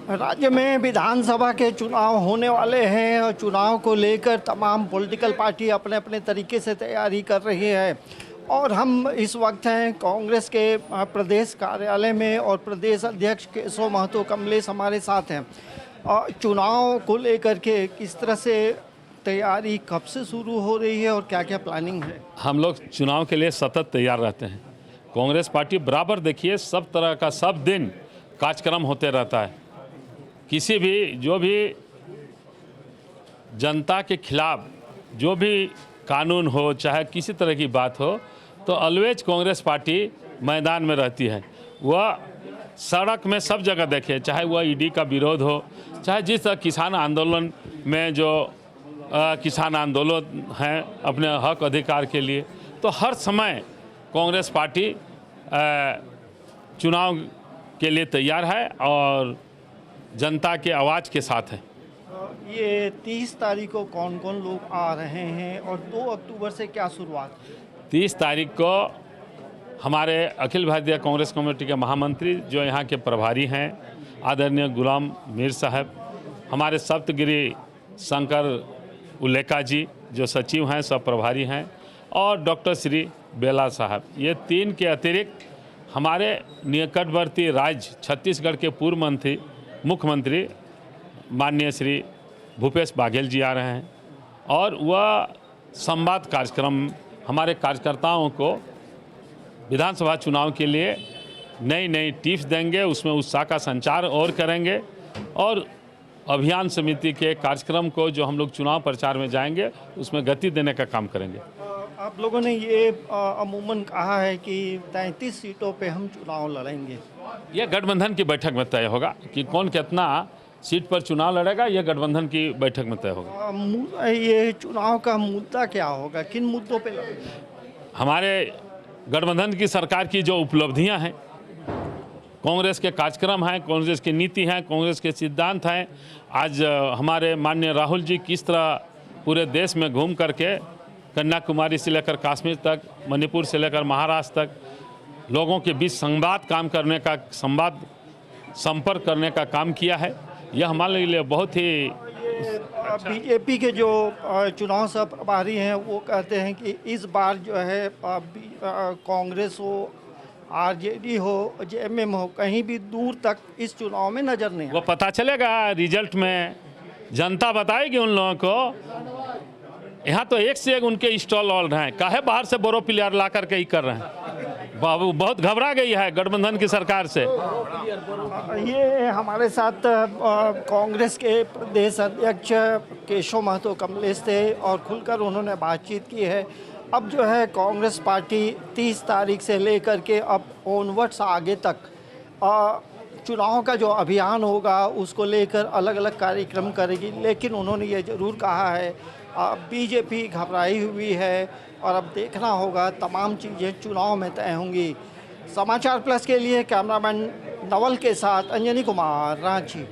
राज्य में विधानसभा के चुनाव होने वाले हैं और चुनाव को लेकर तमाम पॉलिटिकल पार्टी अपने अपने तरीके से तैयारी कर रही है। और हम इस वक्त हैं कांग्रेस के प्रदेश कार्यालय में और प्रदेश अध्यक्ष केशव महतो कमलेश हमारे साथ हैं। और चुनाव को लेकर के किस तरह से तैयारी कब से शुरू हो रही है और क्या क्या प्लानिंग है? हम लोग चुनाव के लिए सतत तैयार रहते हैं। कांग्रेस पार्टी बराबर देखिए सब तरह का सब दिन कार्यक्रम होते रहता है। किसी भी जो भी जनता के खिलाफ जो भी कानून हो चाहे किसी तरह की बात हो तो ऑलवेज कांग्रेस पार्टी मैदान में रहती है। वह सड़क में सब जगह देखे, चाहे वह ईडी का विरोध हो, चाहे जिस तरह किसान आंदोलन में जो किसान आंदोलन हैं अपने हक अधिकार के लिए, तो हर समय कांग्रेस पार्टी चुनाव के लिए तैयार है और जनता के आवाज़ के साथ है। ये 30 तारीख को कौन कौन लोग आ रहे हैं और 2 अक्टूबर से क्या शुरुआत? 30 तारीख को हमारे अखिल भारतीय कांग्रेस कमेटी के महामंत्री जो यहाँ के प्रभारी हैं आदरणीय गुलाम मीर साहब, हमारे सप्तगिरी शंकर उल्लेका जी जो सचिव हैं सब प्रभारी हैं, और डॉक्टर श्री बेला साहब, ये 3 के अतिरिक्त हमारे निकटवर्ती राज्य छत्तीसगढ़ के पूर्व मुख्यमंत्री माननीय श्री भूपेश बघेल जी आ रहे हैं। और वह संवाद कार्यक्रम हमारे कार्यकर्ताओं को विधानसभा चुनाव के लिए नई नई टिप्स देंगे, उसमें उत्साह का संचार और करेंगे। और अभियान समिति के कार्यक्रम को जो हम लोग चुनाव प्रचार में जाएंगे उसमें गति देने का काम करेंगे। आप लोगों ने ये अमूमन कहा है कि 33 सीटों पे हम चुनाव लड़ेंगे। यह गठबंधन की बैठक में तय होगा कि कौन कितना सीट पर चुनाव लड़ेगा, यह गठबंधन की बैठक में तय होगा। ये चुनाव का मुद्दा क्या होगा, किन मुद्दों पे लड़ेंगे? हमारे गठबंधन की सरकार की जो उपलब्धियां हैं, कांग्रेस के कार्यक्रम हैं, कांग्रेस की नीति हैं, कांग्रेस के सिद्धांत हैं। आज हमारे माननीय राहुल जी किस तरह पूरे देश में घूम करके कन्याकुमारी से लेकर कश्मीर तक, मणिपुर से लेकर महाराष्ट्र तक लोगों के बीच संपर्क करने का काम किया है, यह हमारे लिए बहुत ही। बीजेपी के जो चुनाव सह प्रभारी हैं वो कहते हैं कि इस बार जो है कांग्रेस हो, आरजेडी हो, जेएमएम हो, कहीं भी दूर तक इस चुनाव में नजर नहीं वो पता चलेगा रिजल्ट में, जनता बताएगी उन लोगों को। यहाँ तो एक से एक उनके स्टॉल ऑल रहे हैं, काहे बाहर से बोरो प्लेयर ला करके ही कर रहे हैं। बाबू बहुत घबरा गई है गठबंधन की सरकार से। ये हमारे साथ कांग्रेस के प्रदेश अध्यक्ष केशव महतो कमलेश थे और खुलकर उन्होंने बातचीत की है। अब जो है कांग्रेस पार्टी 30 तारीख से लेकर के अब ऑनवर्ड्स आगे तक चुनाव का जो अभियान होगा उसको लेकर अलग अलग कार्यक्रम करेगी। लेकिन उन्होंने ये ज़रूर कहा है बीजेपी घबराई हुई है और अब देखना होगा, तमाम चीज़ें चुनाव में तय होंगी। समाचार प्लस के लिए कैमरामैन नवल के साथ अंजनी कुमार, रांची।